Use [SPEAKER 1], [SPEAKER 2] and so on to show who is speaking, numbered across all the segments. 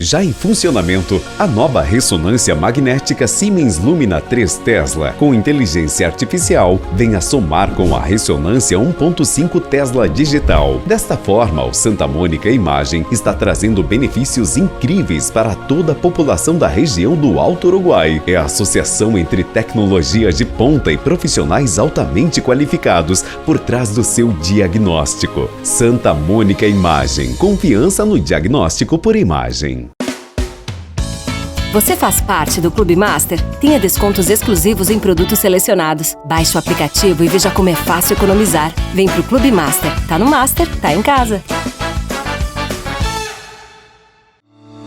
[SPEAKER 1] Já em funcionamento, a nova ressonância magnética Siemens Lumina 3 Tesla, com inteligência artificial, vem a somar com a ressonância 1.5 Tesla digital. Desta forma, o Santa Mônica Imagem está trazendo benefícios incríveis para toda a população da região do Alto Uruguai. É a associação entre tecnologias de ponta e profissionais altamente qualificados por trás do seu diagnóstico. Santa Mônica Imagem. Confiança no diagnóstico por imagem.
[SPEAKER 2] Você faz parte do Clube Master? Tenha descontos exclusivos em produtos selecionados. Baixe o aplicativo e veja como é fácil economizar. Vem pro Clube Master. Tá no Master, tá em casa.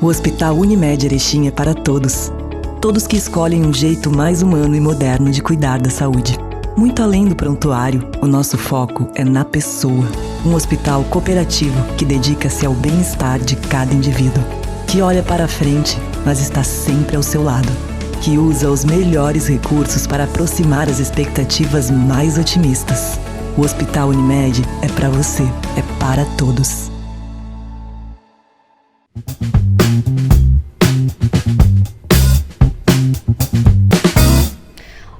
[SPEAKER 3] O Hospital Unimed Erechim é para todos. Todos que escolhem um jeito mais humano e moderno de cuidar da saúde. Muito além do prontuário, o nosso foco é na pessoa. Um hospital cooperativo que dedica-se ao bem-estar de cada indivíduo. Que olha para frente, mas está sempre ao seu lado. Que usa os melhores recursos para aproximar as expectativas mais otimistas. O Hospital Unimed é para você, é para todos.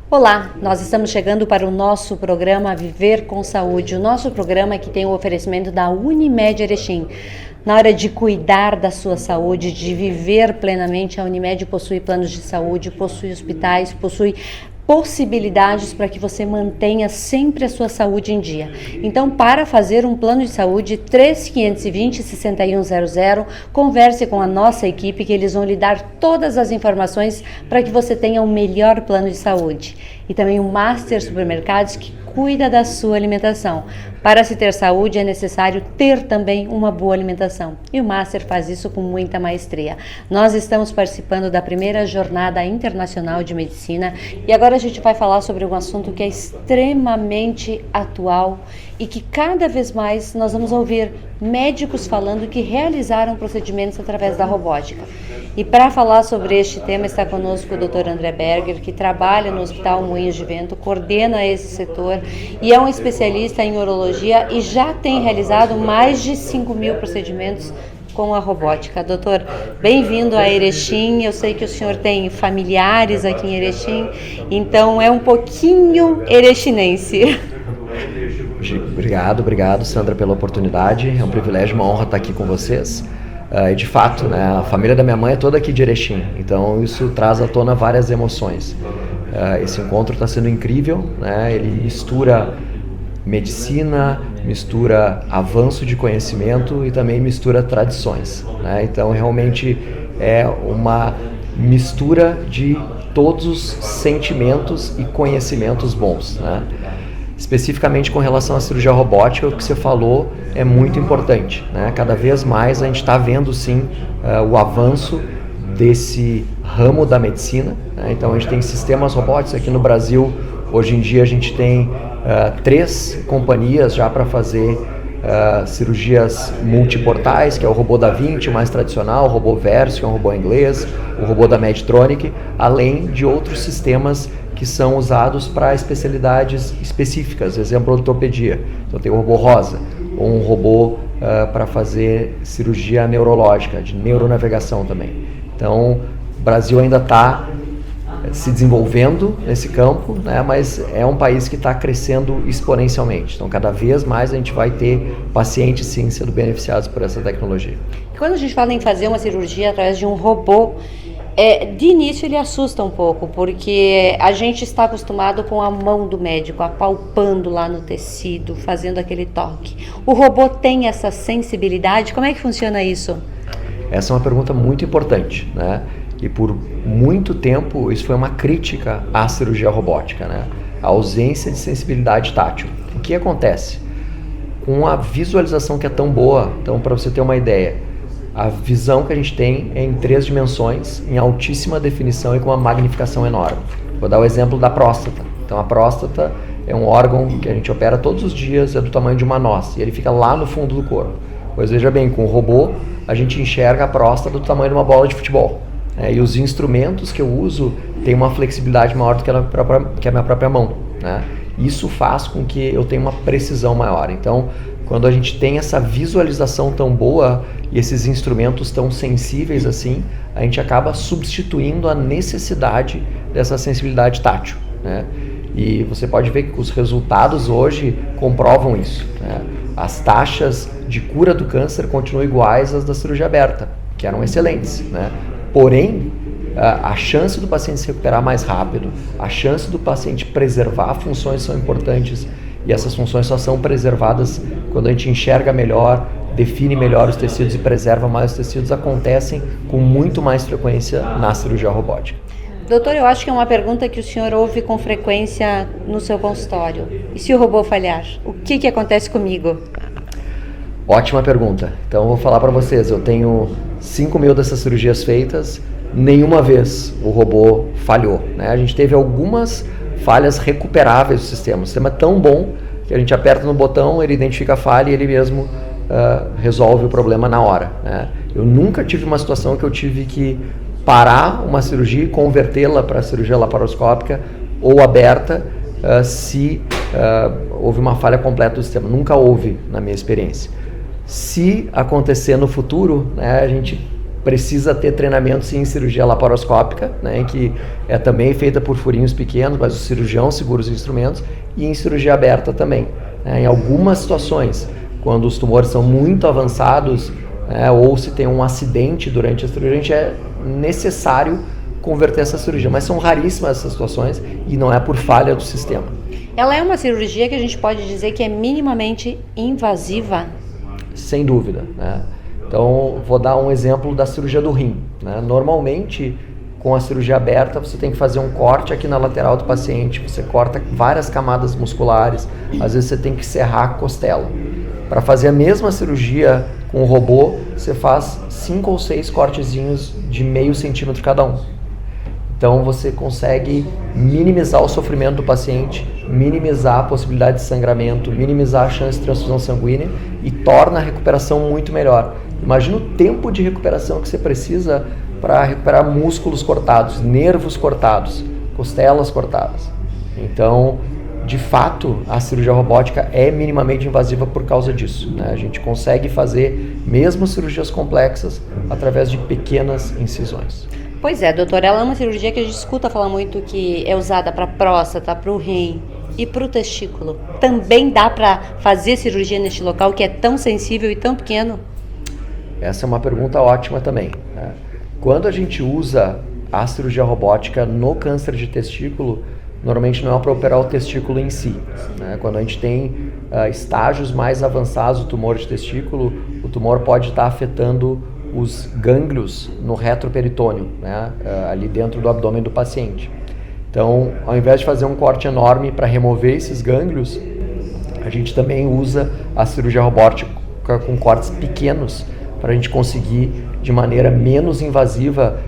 [SPEAKER 4] Olá, nós estamos chegando para o nosso programa Viver com Saúde, o nosso programa que tem o oferecimento da Unimed Erechim. Na hora de cuidar da sua saúde, de viver plenamente, a Unimed possui planos de saúde, possui hospitais, possui possibilidades para que você mantenha sempre a sua saúde em dia. Então, para fazer um plano de saúde, 3520-6100, converse com a nossa equipe que eles vão lhe dar todas as informações para que você tenha o melhor plano de saúde. E também o Master Supermercados, que cuida da sua alimentação. Para se ter saúde é necessário ter também uma boa alimentação. E o Master faz isso com muita maestria. Nós estamos participando da primeira Jornada Internacional de Medicina e agora a gente vai falar sobre um assunto que é extremamente atual e que cada vez mais nós vamos ouvir médicos falando que realizaram procedimentos através da robótica. E para falar sobre este tema está conosco o Dr. André Berger, que trabalha no Hospital Moinhos de Vento, coordena esse setor e é um especialista em urologia e já tem realizado mais de 5.000 procedimentos com a robótica. Doutor, bem-vindo a Erechim. Eu sei que o senhor tem familiares aqui em Erechim, então é um pouquinho erechinense.
[SPEAKER 5] Obrigado, Sandra, pela oportunidade. É um privilégio, uma honra estar aqui com vocês. E de fato, né, a família da minha mãe é toda aqui de Erechim, então isso traz à tona várias emoções. Esse encontro está sendo incrível, né? Ele mistura medicina, mistura avanço de conhecimento e também mistura tradições, né? Então realmente é uma mistura de todos os sentimentos e conhecimentos bons, né? Especificamente com relação à cirurgia robótica, o que você falou é muito importante, né? Cada vez mais a gente está vendo sim o avanço desse ramo da medicina, né? Então a gente tem sistemas robóticos aqui no Brasil. Hoje em dia a gente tem 3 companhias já para fazer cirurgias multiportais, que é o robô da Vinci, o mais tradicional, o robô Verso, que é um robô inglês, o robô da Medtronic, além de outros sistemas que são usados para especialidades específicas, exemplo, ortopedia. Então tem o robô Rosa, ou um robô para fazer cirurgia neurológica, de neuronavegação também. Então o Brasil ainda está se desenvolvendo nesse campo, né, mas é um país que está crescendo exponencialmente. Então cada vez mais a gente vai ter pacientes sim sendo beneficiados por essa tecnologia.
[SPEAKER 4] Quando a gente fala em fazer uma cirurgia através de um robô, de início ele assusta um pouco, porque a gente está acostumado com a mão do médico, apalpando lá no tecido, fazendo aquele toque. O robô tem essa sensibilidade? Como é que funciona isso?
[SPEAKER 5] Essa é uma pergunta muito importante, né? E por muito tempo isso foi uma crítica à cirurgia robótica, né? A ausência de sensibilidade tátil. O que acontece? Com a visualização que é tão boa, então para você ter uma ideia, a visão que a gente tem é em 3 dimensões, em altíssima definição e com uma magnificação enorme. Vou dar o exemplo da próstata. Então a próstata é um órgão que a gente opera todos os dias, é do tamanho de uma noz, e ele fica lá no fundo do corpo. Pois veja bem, com o robô a gente enxerga a próstata do tamanho de uma bola de futebol. E os instrumentos que eu uso têm uma flexibilidade maior do que a minha própria mão, né? Isso faz com que eu tenha uma precisão maior. Então, quando a gente tem essa visualização tão boa e esses instrumentos tão sensíveis assim, a gente acaba substituindo a necessidade dessa sensibilidade tátil, né? E você pode ver que os resultados hoje comprovam isso, né? As taxas de cura do câncer continuam iguais às da cirurgia aberta, que eram excelentes, né? Porém, a chance do paciente se recuperar mais rápido, a chance do paciente preservar funções são importantes, e essas funções só são preservadas quando a gente enxerga melhor, define melhor os tecidos e preserva mais os tecidos, acontecem com muito mais frequência na cirurgia robótica.
[SPEAKER 4] Doutor, eu acho que é uma pergunta que o senhor ouve com frequência no seu consultório. E se o robô falhar, o que acontece comigo?
[SPEAKER 5] Ótima pergunta. Então eu vou falar para vocês, eu tenho 5.000 dessas cirurgias feitas, nenhuma vez o robô falhou, né? A gente teve algumas falhas recuperáveis do sistema. O sistema é tão bom que a gente aperta no botão, ele identifica a falha e ele mesmo resolve o problema na hora, né? Eu nunca tive uma situação que eu tive que parar uma cirurgia e convertê-la para cirurgia laparoscópica ou aberta se houve uma falha completa do sistema. Nunca houve, na minha experiência. Se acontecer no futuro, né, a gente precisa ter treinamento sim, em cirurgia laparoscópica, né, que é também feita por furinhos pequenos, mas o cirurgião segura os instrumentos, e em cirurgia aberta também, né. Em algumas situações, quando os tumores são muito avançados, ou se tem um acidente durante a cirurgia, a gente é necessário converter essa cirurgia, mas são raríssimas essas situações e não é por falha do sistema.
[SPEAKER 4] Ela é uma cirurgia que a gente pode dizer que é minimamente invasiva?
[SPEAKER 5] Sem dúvida, né? Então, vou dar um exemplo da cirurgia do rim, né? Normalmente, com a cirurgia aberta, você tem que fazer um corte aqui na lateral do paciente, você corta várias camadas musculares, às vezes você tem que serrar a costela. Para fazer a mesma cirurgia com o robô, você faz 5 ou 6 cortezinhos de meio centímetro cada um. Então você consegue minimizar o sofrimento do paciente, minimizar a possibilidade de sangramento, minimizar a chance de transfusão sanguínea e torna a recuperação muito melhor. Imagina o tempo de recuperação que você precisa para recuperar músculos cortados, nervos cortados, costelas cortadas. Então, de fato, a cirurgia robótica é minimamente invasiva por causa disso, né? A gente consegue fazer mesmo cirurgias complexas através de pequenas incisões.
[SPEAKER 4] Pois é, doutora, ela é uma cirurgia que a gente escuta falar muito que é usada para próstata, para o rim e para o testículo. Também dá para fazer cirurgia neste local que é tão sensível e tão pequeno?
[SPEAKER 5] Essa é uma pergunta ótima também, né? Quando a gente usa a cirurgia robótica no câncer de testículo, normalmente não é para operar o testículo em si, né? Quando a gente tem estágios mais avançados do tumor de testículo, o tumor pode estar afetando os gânglios no retroperitônio, né? Ali dentro do abdômen do paciente. Então, ao invés de fazer um corte enorme para remover esses gânglios, a gente também usa a cirurgia robótica com cortes pequenos para a gente conseguir, de maneira menos invasiva,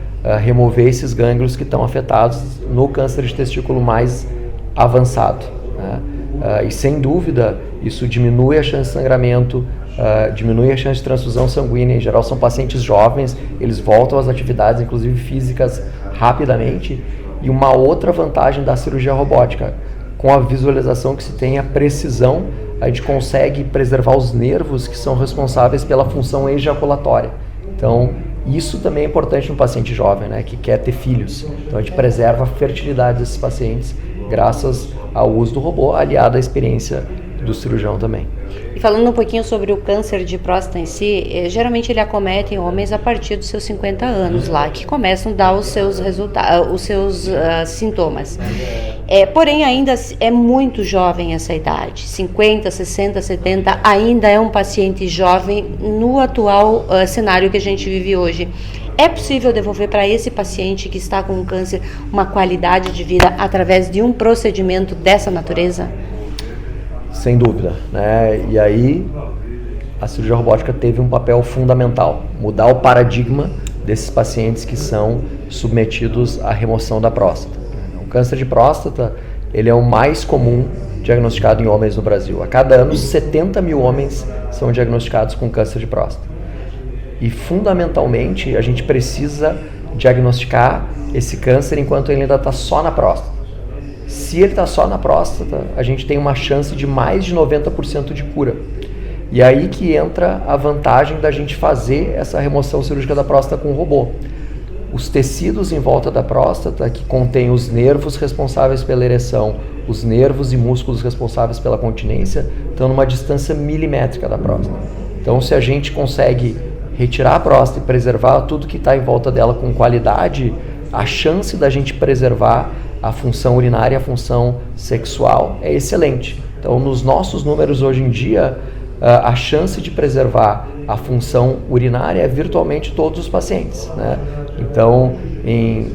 [SPEAKER 5] remover esses gânglios que estão afetados no câncer de testículo mais avançado, né? E sem dúvida isso diminui a chance de sangramento, diminui a chance de transfusão sanguínea. Em geral são pacientes jovens, eles voltam às atividades, inclusive físicas, rapidamente. E uma outra vantagem da cirurgia robótica, com a visualização que se tem, a precisão, a gente consegue preservar os nervos que são responsáveis pela função ejaculatória. Então, isso também é importante no paciente jovem, né, que quer ter filhos. Então, a gente preserva a fertilidade desses pacientes graças ao uso do robô, aliado à experiência do cirurgião também.
[SPEAKER 4] E falando um pouquinho sobre o câncer de próstata em si, geralmente ele acomete em homens a partir dos seus 50 anos lá, que começam a dar os seus resultados, os seus sintomas. Porém, ainda é muito jovem essa idade, 50, 60, 70, ainda é um paciente jovem no atual cenário que a gente vive hoje. É possível devolver para esse paciente que está com câncer uma qualidade de vida através de um procedimento dessa natureza?
[SPEAKER 5] Sem dúvida, né? E aí a cirurgia robótica teve um papel fundamental, mudar o paradigma desses pacientes que são submetidos à remoção da próstata. O câncer de próstata, ele é o mais comum diagnosticado em homens no Brasil. A cada ano, 70 mil homens são diagnosticados com câncer de próstata. E fundamentalmente a gente precisa diagnosticar esse câncer enquanto ele ainda está só na próstata. Se ele está só na próstata, a gente tem uma chance de mais de 90% de cura. E aí que entra a vantagem da gente fazer essa remoção cirúrgica da próstata com o robô. Os tecidos em volta da próstata, que contém os nervos responsáveis pela ereção, os nervos e músculos responsáveis pela continência, estão numa distância milimétrica da próstata. Então, se a gente consegue retirar a próstata e preservar tudo que está em volta dela com qualidade, a chance da gente preservar a função urinária e a função sexual é excelente. Então, nos nossos números hoje em dia, a chance de preservar a função urinária é virtualmente todos os pacientes, né? Então, em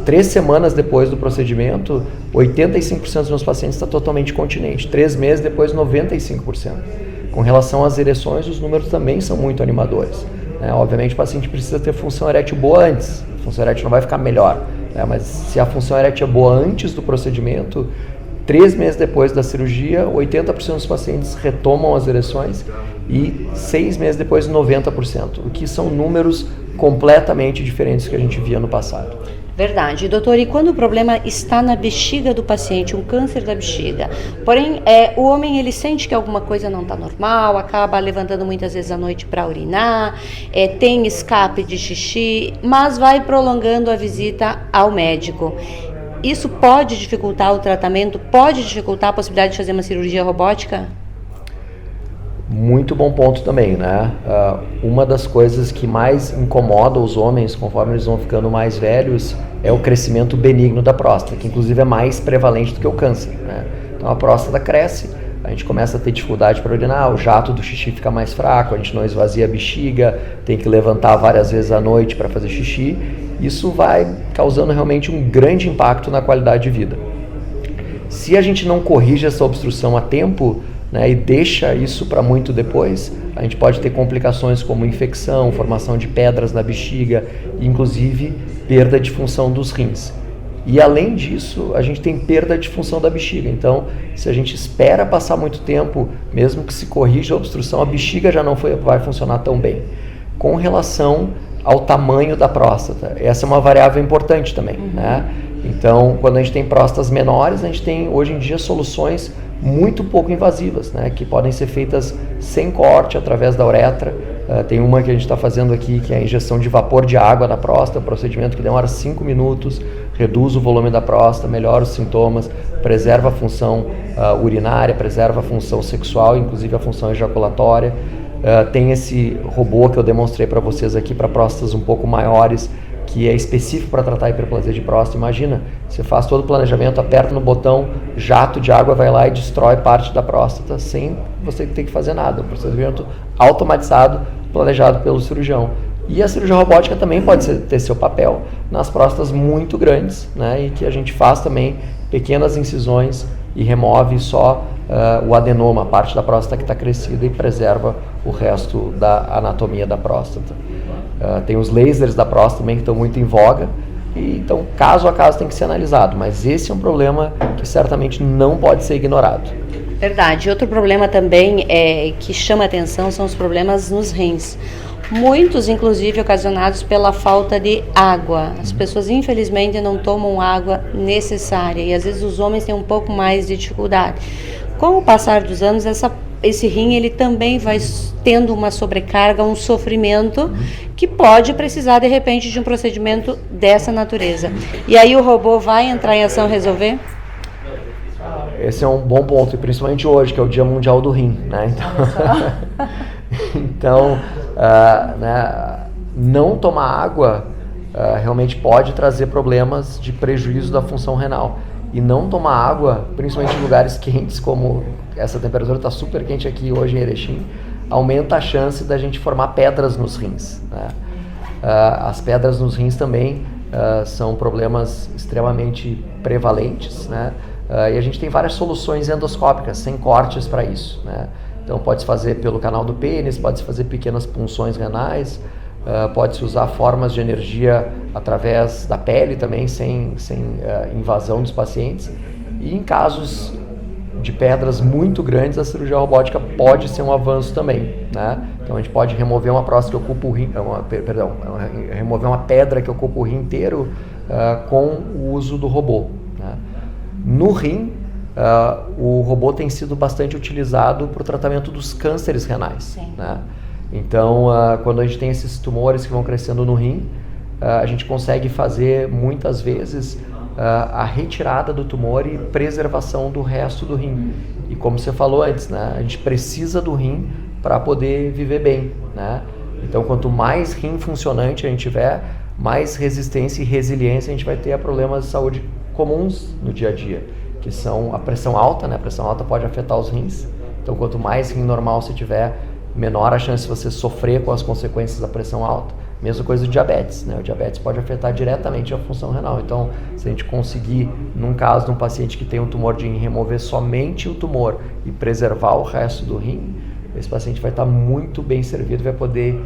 [SPEAKER 5] 3 semanas depois do procedimento, 85% dos meus pacientes está totalmente continente. 3 meses depois, 95%. Com relação às ereções, os números também são muito animadores, né? Obviamente, o paciente precisa ter função erétil boa antes. A função erétil não vai ficar melhor, né? Mas se a função erétil é boa antes do procedimento, 3 meses depois da cirurgia, 80% dos pacientes retomam as ereções e 6 meses depois, 90%, o que são números completamente diferentes que a gente via no passado.
[SPEAKER 4] Verdade. Doutor, e quando o problema está na bexiga do paciente, um câncer da bexiga, porém o homem ele sente que alguma coisa não está normal, acaba levantando muitas vezes à noite para urinar, tem escape de xixi, mas vai prolongando a visita ao médico. Isso pode dificultar o tratamento? Pode dificultar a possibilidade de fazer uma cirurgia robótica?
[SPEAKER 5] Muito bom ponto também, né? Uma das coisas que mais incomoda os homens conforme eles vão ficando mais velhos é o crescimento benigno da próstata, que inclusive é mais prevalente do que o câncer, né? Então a próstata cresce, a gente começa a ter dificuldade para urinar, o jato do xixi fica mais fraco, a gente não esvazia a bexiga, tem que levantar várias vezes à noite para fazer xixi. Isso vai causando realmente um grande impacto na qualidade de vida. Se a gente não corrige essa obstrução a tempo, né, e deixa isso para muito depois, a gente pode ter complicações como infecção, formação de pedras na bexiga, e inclusive perda de função dos rins. E além disso, a gente tem perda de função da bexiga. Então, se a gente espera passar muito tempo, mesmo que se corrija a obstrução, a bexiga já não vai funcionar tão bem. Com relação ao tamanho da próstata, essa é uma variável importante também, né? Então, quando a gente tem próstatas menores, a gente tem hoje em dia soluções muito pouco invasivas, né, que podem ser feitas sem corte, através da uretra. Tem uma que a gente está fazendo aqui, que é a injeção de vapor de água na próstata, um procedimento que demora 5 minutos, reduz o volume da próstata, melhora os sintomas, preserva a função urinária, preserva a função sexual, inclusive a função ejaculatória. Tem esse robô que eu demonstrei para vocês aqui para próstatas um pouco maiores, que é específico para tratar a hiperplasia de próstata. Imagina, você faz todo o planejamento, aperta no botão, jato de água vai lá e destrói parte da próstata sem você ter que fazer nada. Um procedimento automatizado, planejado pelo cirurgião. E a cirurgia robótica também pode ter seu papel nas próstatas muito grandes, né, e que a gente faz também pequenas incisões e remove só o adenoma, a parte da próstata que está crescida, e preserva o resto da anatomia da próstata. Tem os lasers da próstata também que estão muito em voga, e então caso a caso tem que ser analisado, mas esse é um problema que certamente não pode ser ignorado.
[SPEAKER 4] Verdade. Outro problema também que chama atenção são os problemas nos rins. Muitos, inclusive, ocasionados pela falta de água. As pessoas, infelizmente, não tomam água necessária e, às vezes, os homens têm um pouco mais de dificuldade. Com o passar dos anos, esse rim ele também vai tendo uma sobrecarga, um sofrimento que pode precisar, de repente, de um procedimento dessa natureza. E aí o robô vai entrar em ação e resolver?
[SPEAKER 5] Esse é um bom ponto, e principalmente hoje, que é o Dia Mundial do Rim, né? Então, né, não tomar água realmente pode trazer problemas de prejuízo da função renal. E não tomar água, principalmente em lugares quentes, como essa temperatura está super quente aqui hoje em Erechim, aumenta a chance da gente formar pedras nos rins, né? As pedras nos rins também são problemas extremamente prevalentes, né? E a gente tem várias soluções endoscópicas, sem cortes para isso, né? Então pode-se fazer pelo canal do pênis, pode-se fazer pequenas punções renais, pode-se usar formas de energia através da pele também, sem invasão dos pacientes. E em casos de pedras muito grandes, a cirurgia robótica pode ser um avanço também, né? Então a gente pode remover uma próstata que ocupa o rim, remover uma pedra que ocupa o rim inteiro com o uso do robô, né? No rim, o robô tem sido bastante utilizado para o tratamento dos cânceres renais, né? Então, quando a gente tem esses tumores que vão crescendo no rim, a gente consegue fazer muitas vezes a retirada do tumor e preservação do resto do rim. E como você falou antes, né, a gente precisa do rim para poder viver bem, né? Então, quanto mais rim funcionante a gente tiver, mais resistência e resiliência a gente vai ter a problemas de saúde comuns no dia a dia, que são a pressão alta, né? A pressão alta pode afetar os rins. Então, quanto mais rim normal você tiver, menor a chance de você sofrer com as consequências da pressão alta. Mesma coisa do diabetes, né? O diabetes pode afetar diretamente a função renal. Então, se a gente conseguir, num caso de um paciente que tem um tumor de rim, remover somente o tumor e preservar o resto do rim, esse paciente vai estar muito bem servido, vai poder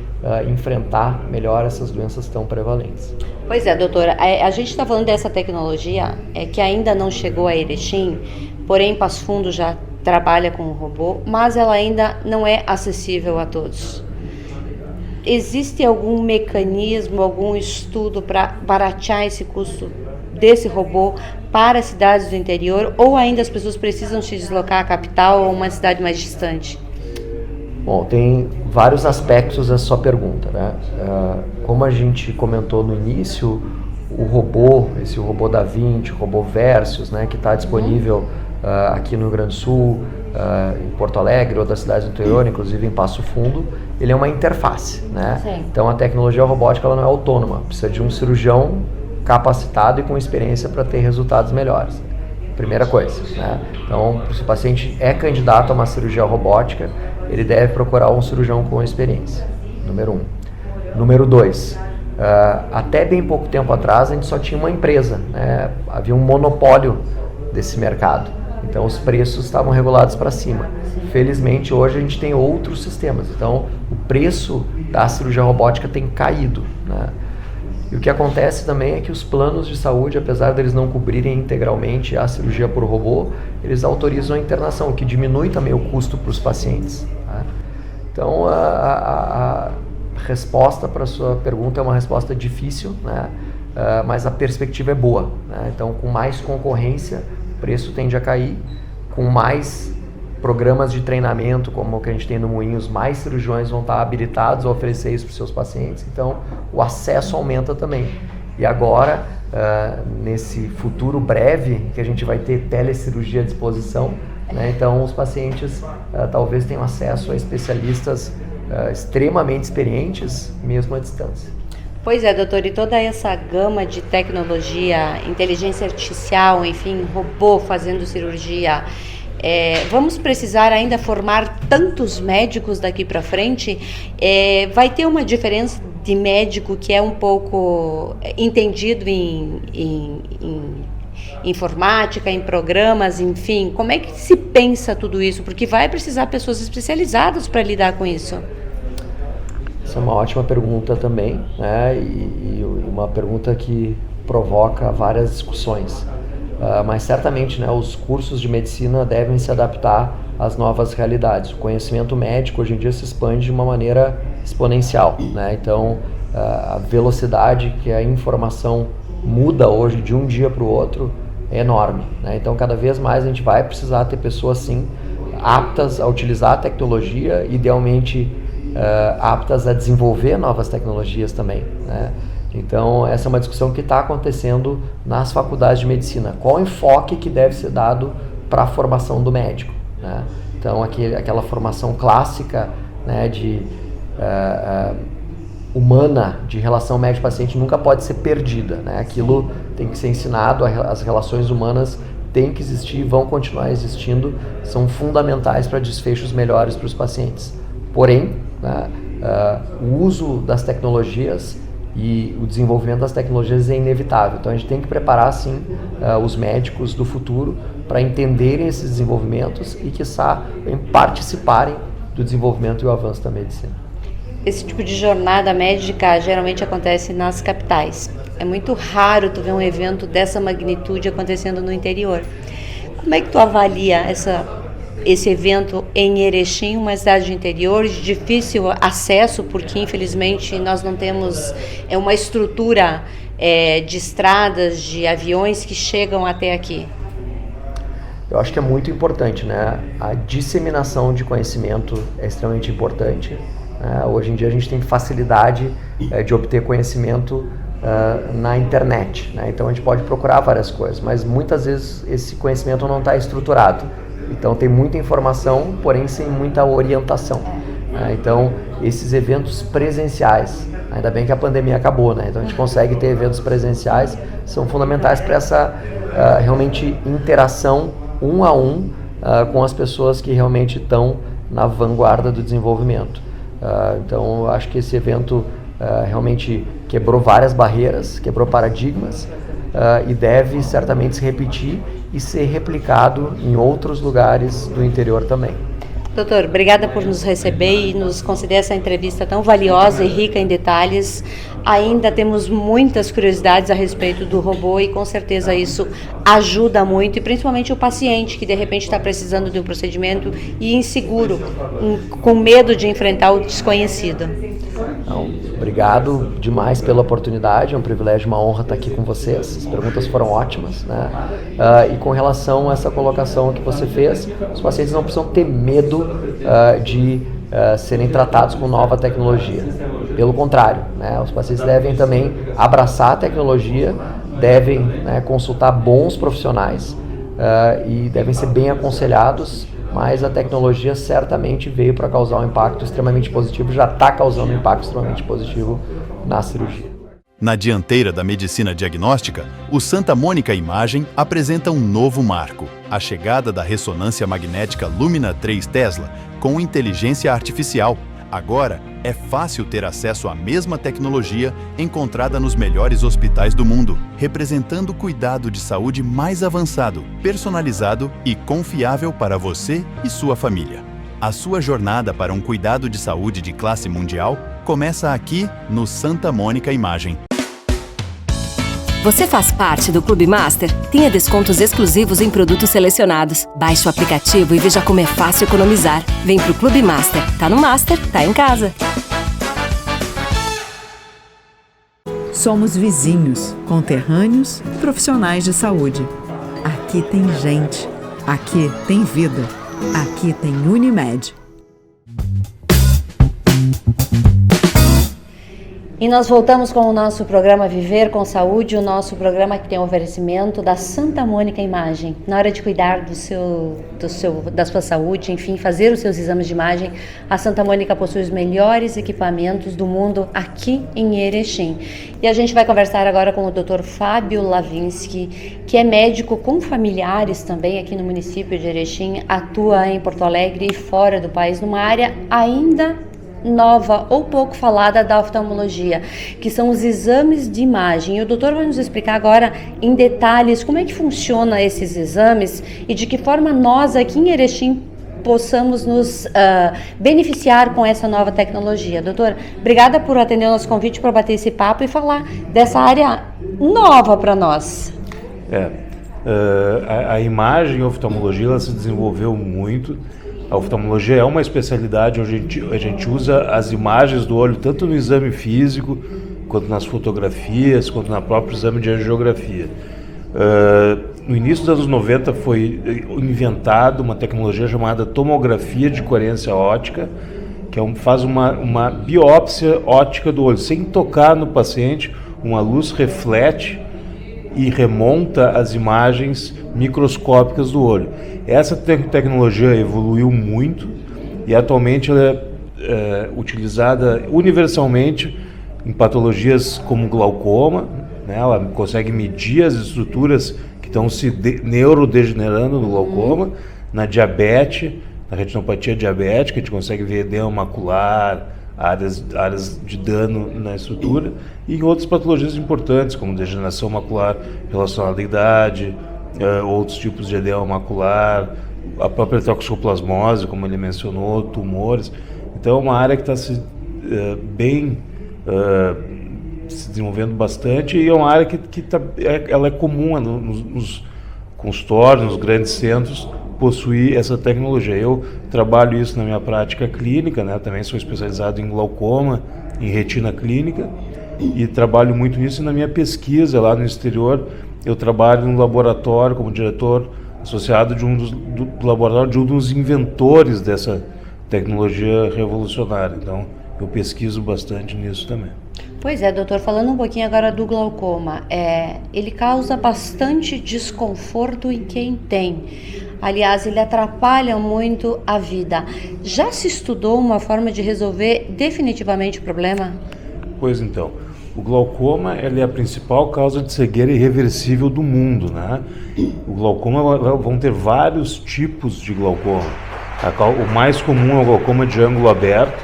[SPEAKER 5] enfrentar melhor essas doenças tão prevalentes.
[SPEAKER 4] Pois é, doutora, a gente está falando dessa tecnologia que ainda não chegou a Erechim, porém Passo Fundo já trabalha com o robô, mas ela ainda não é acessível a todos. Existe algum mecanismo, algum estudo para baratear esse custo desse robô para as cidades do interior, ou ainda as pessoas precisam se deslocar à capital ou uma cidade mais distante?
[SPEAKER 5] Bom, tem vários aspectos dessa sua pergunta, né? Como a gente comentou no início, o robô, esse robô Da Vinci, o robô Versus, né, que está disponível aqui no Rio Grande do Sul, em Porto Alegre, outras cidades do interior, inclusive em Passo Fundo, ele é uma interface, né?
[SPEAKER 4] Sim.
[SPEAKER 5] Então a tecnologia robótica ela não é autônoma, precisa de um cirurgião capacitado e com experiência para ter resultados melhores. Primeira coisa, né? Então, se o paciente é candidato a uma cirurgia robótica, ele deve procurar um cirurgião com experiência, número 1. Número 2, até bem pouco tempo atrás a gente só tinha uma empresa, né? Havia um monopólio desse mercado, então os preços estavam regulados para cima. Felizmente hoje a gente tem outros sistemas, então o preço da cirurgia robótica tem caído, né? E o que acontece também é que os planos de saúde, apesar deles não cobrirem integralmente a cirurgia por robô, eles autorizam a internação, o que diminui também o custo para os pacientes, tá? Então a resposta para a sua pergunta é uma resposta difícil, né? Mas a perspectiva é boa, né? Então com mais concorrência o preço tende a cair, com mais programas de treinamento como o que a gente tem no Moinhos, mais cirurgiões vão estar habilitados a oferecer isso para os seus pacientes, então o acesso aumenta também. E agora, nesse futuro breve, que a gente vai ter telecirurgia à disposição, né? Então os pacientes talvez tenham acesso a especialistas extremamente experientes, mesmo à distância.
[SPEAKER 4] Pois é, doutor, e toda essa gama de tecnologia, inteligência artificial, enfim, robô fazendo cirurgia, vamos precisar ainda formar tantos médicos daqui para frente? Vai ter uma diferença de médico que é um pouco entendido em informática, em programas, enfim. Como é que se pensa tudo isso? Porque vai precisar pessoas especializadas para lidar com isso.
[SPEAKER 5] Essa é uma ótima pergunta também, né? E uma pergunta que provoca várias discussões. Mas certamente, né, os cursos de medicina devem se adaptar às novas realidades. O conhecimento médico hoje em dia se expande de uma maneira exponencial, né? Então a velocidade que a informação muda hoje de um dia para o outro é enorme, né? Então cada vez mais a gente vai precisar ter pessoas sim aptas a utilizar a tecnologia, idealmente aptas a desenvolver novas tecnologias também, né? Então essa é uma discussão que está acontecendo nas faculdades de medicina. Qual o enfoque que deve ser dado para a formação do médico, né? Então aquela formação clássica, né, humana, de relação médico-paciente nunca pode ser perdida, né? Aquilo tem que ser ensinado, as relações humanas têm que existir, vão continuar existindo, são fundamentais para desfechos melhores para os pacientes. Porém, né, o uso das tecnologias e o desenvolvimento das tecnologias é inevitável. Então a gente tem que preparar sim os médicos do futuro para entenderem esses desenvolvimentos e, quiçá, participarem do desenvolvimento e o avanço da medicina.
[SPEAKER 4] Esse tipo de jornada médica geralmente acontece nas capitais. É muito raro tu ver um evento dessa magnitude acontecendo no interior. Como é que tu avalia esse evento em Erechim, uma cidade de interior, de difícil acesso, porque infelizmente nós não temos uma estrutura de estradas, de aviões que chegam até aqui?
[SPEAKER 5] eu acho que é muito importante, né? A disseminação de conhecimento é extremamente importante. Hoje em dia a gente tem facilidade de obter conhecimento na internet, né? Então a gente pode procurar várias coisas, mas muitas vezes esse conhecimento não está estruturado. Então tem muita informação, porém sem muita orientação. Então esses eventos presenciais, ainda bem que a pandemia acabou, né? Então a gente consegue ter eventos presenciais, são fundamentais para essa realmente interação um a um com as pessoas que realmente estão na vanguarda do desenvolvimento. Então eu acho que esse evento realmente quebrou várias barreiras, quebrou paradigmas e deve certamente se repetir e ser replicado em outros lugares do interior também.
[SPEAKER 4] Doutor, obrigada por nos receber e nos conceder essa entrevista tão valiosa e rica em detalhes. Ainda temos muitas curiosidades a respeito do robô e com certeza isso ajuda muito, e principalmente o paciente que de repente está precisando de um procedimento e inseguro, com medo de enfrentar o desconhecido.
[SPEAKER 5] Então, obrigado demais pela oportunidade, é um privilégio, uma honra estar aqui com vocês. As perguntas foram ótimas, né? E com relação a essa colocação que você fez, os pacientes não precisam ter medo de serem tratados com nova tecnologia. Pelo contrário, né? Os pacientes devem também abraçar a tecnologia, devem, né, consultar bons profissionais e devem ser bem aconselhados, mas a tecnologia certamente veio para causar um impacto extremamente positivo, já está causando um impacto extremamente positivo na cirurgia.
[SPEAKER 6] Na dianteira da medicina diagnóstica, o Santa Mônica Imagem apresenta um novo marco, a chegada da ressonância magnética Lumina 3 Tesla com inteligência artificial. Agora, é fácil ter acesso à mesma tecnologia encontrada nos melhores hospitais do mundo, representando cuidado de saúde mais avançado, personalizado e confiável para você e sua família. A sua jornada para um cuidado de saúde de classe mundial começa aqui no Santa Mônica Imagem.
[SPEAKER 2] Você faz parte do Clube Master? Tenha descontos exclusivos em produtos selecionados. Baixe o aplicativo e veja como é fácil economizar. Vem pro Clube Master. Tá no Master, tá em casa.
[SPEAKER 7] Somos vizinhos, conterrâneos, profissionais de saúde. Aqui tem gente. Aqui tem vida. Aqui tem Unimed.
[SPEAKER 4] E nós voltamos com o nosso programa Viver com Saúde, o nosso programa que tem o oferecimento da Santa Mônica Imagem. Na hora de cuidar da sua saúde, enfim, fazer os seus exames de imagem, a Santa Mônica possui os melhores equipamentos do mundo aqui em Erechim. E a gente vai conversar agora com o Dr. Fábio Lavinsky, que é médico com familiares também aqui no município de Erechim, atua em Porto Alegre e fora do país, numa área ainda nova ou pouco falada da oftalmologia, que são os exames de imagem. E o doutor vai nos explicar agora em detalhes como é que funciona esses exames e de que forma nós aqui em Erechim possamos nos beneficiar com essa nova tecnologia. Doutor, obrigada por atender o nosso convite para bater esse papo e falar dessa área nova para nós.
[SPEAKER 8] A imagem e a oftalmologia, ela se desenvolveu muito. A oftalmologia é uma especialidade onde a gente usa as imagens do olho tanto no exame físico, quanto nas fotografias, quanto no próprio exame de angiografia. No início dos anos 90 foi inventada uma tecnologia chamada tomografia de coerência óptica, que faz uma biópsia óptica do olho. Sem tocar no paciente, uma luz reflete e remonta as imagens microscópicas do olho. Essa tecnologia evoluiu muito e atualmente ela é utilizada universalmente em patologias como glaucoma, né? Ela consegue medir as estruturas que estão se neurodegenerando no glaucoma, na diabetes, na retinopatia diabética, a gente consegue ver edema macular, áreas de dano na estrutura, e em outras patologias importantes, como degeneração macular relacionada à idade, outros tipos de edema macular, a própria toxoplasmose, como ele mencionou, tumores. Então é uma área que está se desenvolvendo bastante, e é uma área que ela é comum nos consultórios, nos grandes centros, possuir essa tecnologia. Eu trabalho isso na minha prática clínica, né? Também sou especializado em glaucoma, em retina clínica, e trabalho muito nisso. E na minha pesquisa lá no exterior, eu trabalho no laboratório como diretor associado do laboratório de um dos inventores dessa tecnologia revolucionária. Então, eu pesquiso bastante nisso também.
[SPEAKER 4] Pois é, doutor, falando um pouquinho agora do glaucoma, ele causa bastante desconforto em quem tem. Aliás, ele atrapalha muito a vida. Já se estudou uma forma de resolver definitivamente o problema?
[SPEAKER 8] Pois então, o glaucoma é a principal causa de cegueira irreversível do mundo, né? O glaucoma, vão ter vários tipos de glaucoma. O mais comum é o glaucoma de ângulo aberto,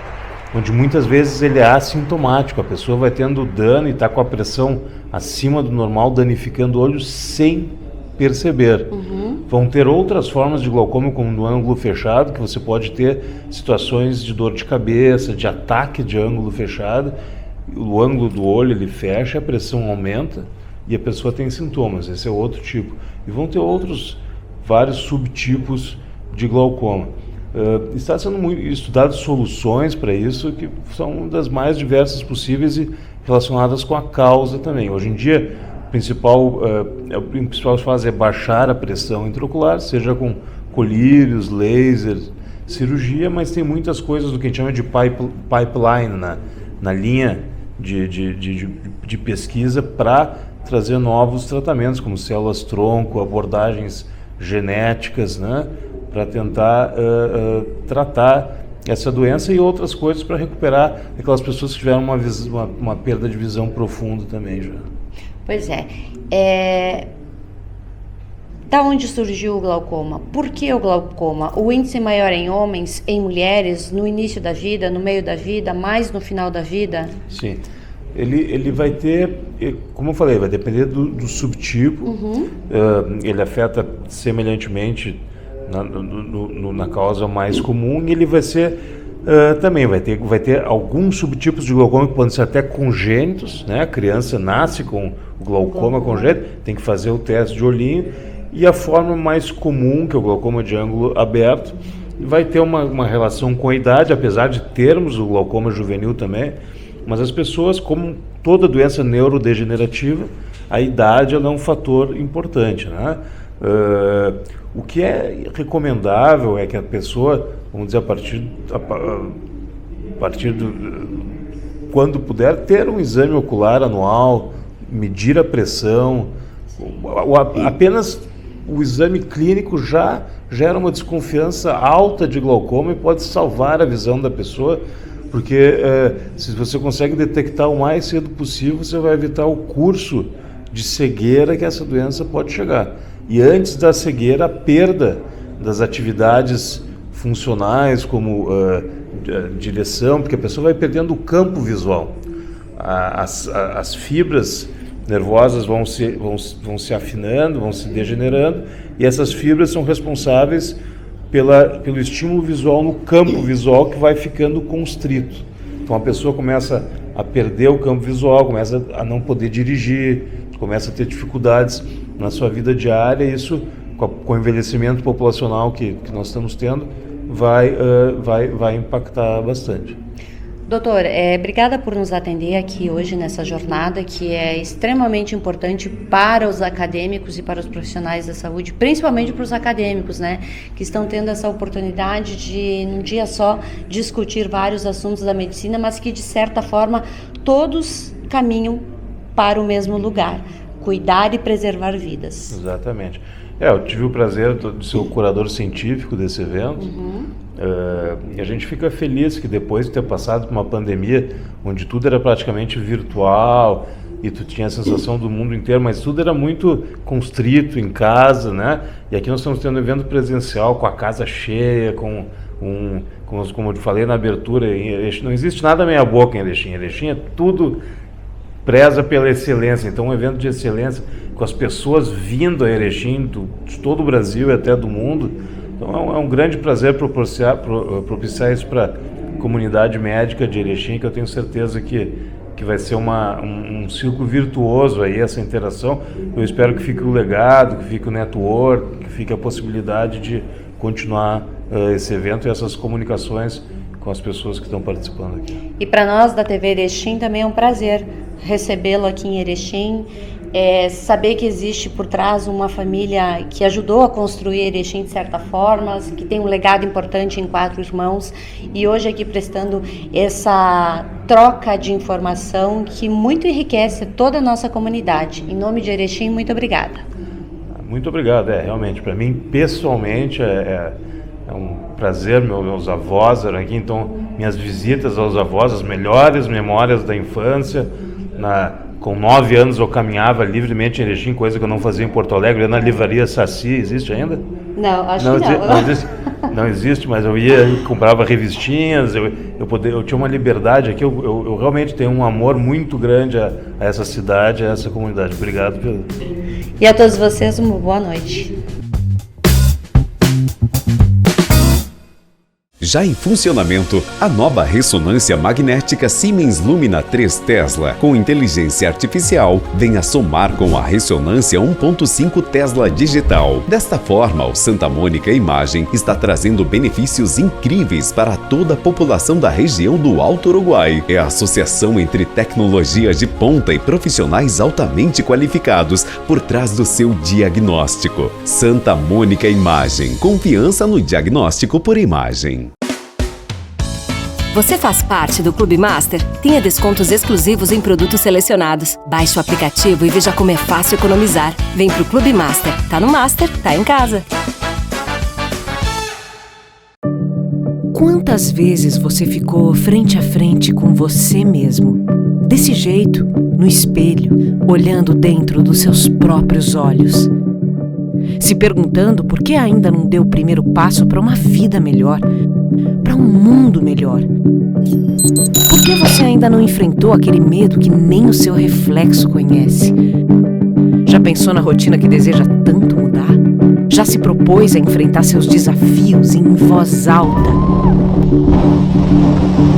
[SPEAKER 8] onde muitas vezes ele é assintomático. A pessoa vai tendo dano e está com a pressão acima do normal, danificando o olho sem perceber. Vão ter outras formas de glaucoma, como no ângulo fechado, que você pode ter situações de dor de cabeça, de ataque de ângulo fechado. O ângulo do olho ele fecha, a pressão aumenta e a pessoa tem sintomas. Esse é outro tipo. E vão ter vários subtipos de glaucoma. Está sendo estudado soluções para isso, que são das mais diversas possíveis e relacionadas com a causa também. Hoje em dia, a principal fase é baixar a pressão intraocular, seja com colírios, lasers, cirurgia, mas tem muitas coisas do que a gente chama de pipeline na linha de pesquisa para trazer novos tratamentos, como células-tronco, abordagens genéticas, né, para tentar tratar essa doença e outras coisas para recuperar aquelas pessoas que tiveram uma perda de visão profunda também já.
[SPEAKER 4] Pois é. Da onde surgiu o glaucoma? Por que o glaucoma? O índice maior em homens, em mulheres, no início da vida, no meio da vida, mais no final da vida?
[SPEAKER 8] Sim. Ele vai ter, como eu falei, vai depender do subtipo. Ele afeta semelhantemente na causa mais comum, e ele vai ser também vai ter alguns subtipos de glaucoma que podem ser até congênitos, né? A criança nasce com o glaucoma congênito, tem que fazer o teste de olhinho. E a forma mais comum, que é o glaucoma de ângulo aberto, vai ter uma relação com a idade, apesar de termos o glaucoma juvenil também. Mas as pessoas, como toda doença neurodegenerativa, a idade ela é um fator importante, né? O que é recomendável é que a pessoa, vamos dizer, a partir quando puder, ter um exame ocular anual, medir a pressão. Apenas o exame clínico já gera uma desconfiança alta de glaucoma e pode salvar a visão da pessoa, porque se você consegue detectar o mais cedo possível, você vai evitar o curso de cegueira que essa doença pode chegar. E antes da cegueira, a perda das atividades funcionais, como direção, porque a pessoa vai perdendo o campo visual. As fibras nervosas vão se afinando, vão se degenerando, e essas fibras são responsáveis pelo estímulo visual no campo visual, que vai ficando constrito. Então a pessoa começa a perder o campo visual, começa a não poder dirigir, começa a ter dificuldades na sua vida diária, e isso, com o envelhecimento populacional que nós estamos tendo, vai impactar bastante.
[SPEAKER 4] Doutor, obrigada por nos atender aqui hoje nessa jornada que é extremamente importante para os acadêmicos e para os profissionais da saúde, principalmente para os acadêmicos, né, que estão tendo essa oportunidade de, num dia só, discutir vários assuntos da medicina, mas que, de certa forma, todos caminham para o mesmo lugar: cuidar e preservar vidas.
[SPEAKER 8] Exatamente. Eu tive o prazer de ser o curador científico desse evento. E a gente fica feliz que, depois de ter passado por uma pandemia onde tudo era praticamente virtual e tu tinha a sensação do mundo inteiro, mas tudo era muito constrito em casa, né? E aqui nós estamos tendo um evento presencial com a casa cheia, como eu falei na abertura, não existe nada meia boca em Erechim. Erechim é tudo preza pela excelência. Então, um evento de excelência com as pessoas vindo a Erechim de todo o Brasil e até do mundo. Então, é um grande prazer propiciar isso para a comunidade médica de Erechim, que eu tenho certeza que vai ser um ciclo virtuoso aí, essa interação. Eu espero que fique o legado, que fique o network, que fique a possibilidade de continuar esse evento e essas comunicações com as pessoas que estão participando aqui.
[SPEAKER 4] E para nós da TV Erechim também é um prazer recebê-lo aqui em Erechim, saber que existe por trás uma família que ajudou a construir Erechim de certa forma, que tem um legado importante em 4 irmãos, e hoje aqui prestando essa troca de informação que muito enriquece toda a nossa comunidade. Em nome de Erechim, muito obrigada.
[SPEAKER 8] Muito obrigado, realmente, para mim, pessoalmente, é um prazer, meus avós eram aqui, então, minhas visitas aos avós, as melhores memórias da infância. Com 9 anos eu caminhava livremente em Erechim, coisa que eu não fazia em Porto Alegre, na livraria Saci. Existe ainda?
[SPEAKER 4] Não, acho que não.
[SPEAKER 8] Não existe, mas eu ia, comprava revistinhas, eu tinha uma liberdade aqui, eu realmente tenho um amor muito grande a essa cidade, a essa comunidade. Obrigado.
[SPEAKER 4] E a todos vocês, uma boa noite.
[SPEAKER 1] Já em funcionamento, a nova ressonância magnética Siemens Lumina 3 Tesla com inteligência artificial vem a somar com a ressonância 1.5 Tesla digital. Desta forma, o Santa Mônica Imagem está trazendo benefícios incríveis para toda a população da região do Alto Uruguai. É a associação entre tecnologia de ponta e profissionais altamente qualificados por trás do seu diagnóstico. Santa Mônica Imagem. Confiança no diagnóstico por imagem.
[SPEAKER 2] Você faz parte do Clube Master? Tenha descontos exclusivos em produtos selecionados. Baixe o aplicativo e veja como é fácil economizar. Vem pro Clube Master. Tá no Master, tá em casa. Quantas vezes você ficou frente a frente com você mesmo? Desse jeito, no espelho, olhando dentro dos seus próprios olhos. Se perguntando por que ainda não deu o primeiro passo para uma vida melhor, para um mundo melhor. Por que você ainda não enfrentou aquele medo que nem o seu reflexo conhece? Já pensou na rotina que deseja tanto mudar? Já se propôs a enfrentar seus desafios em voz alta?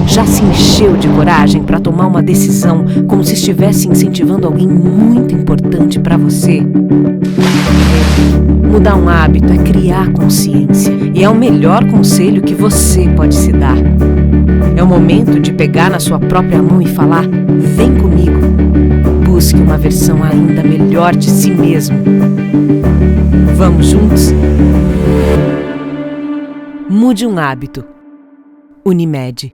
[SPEAKER 2] Já se encheu de coragem para tomar uma decisão como se estivesse incentivando alguém muito importante para você? Mudar um hábito é criar consciência e é o melhor conselho que você pode se dar. É o momento de pegar na sua própria mão e falar: vem comigo. Busque uma versão ainda melhor de si mesmo. Vamos juntos? Mude um hábito. Unimed.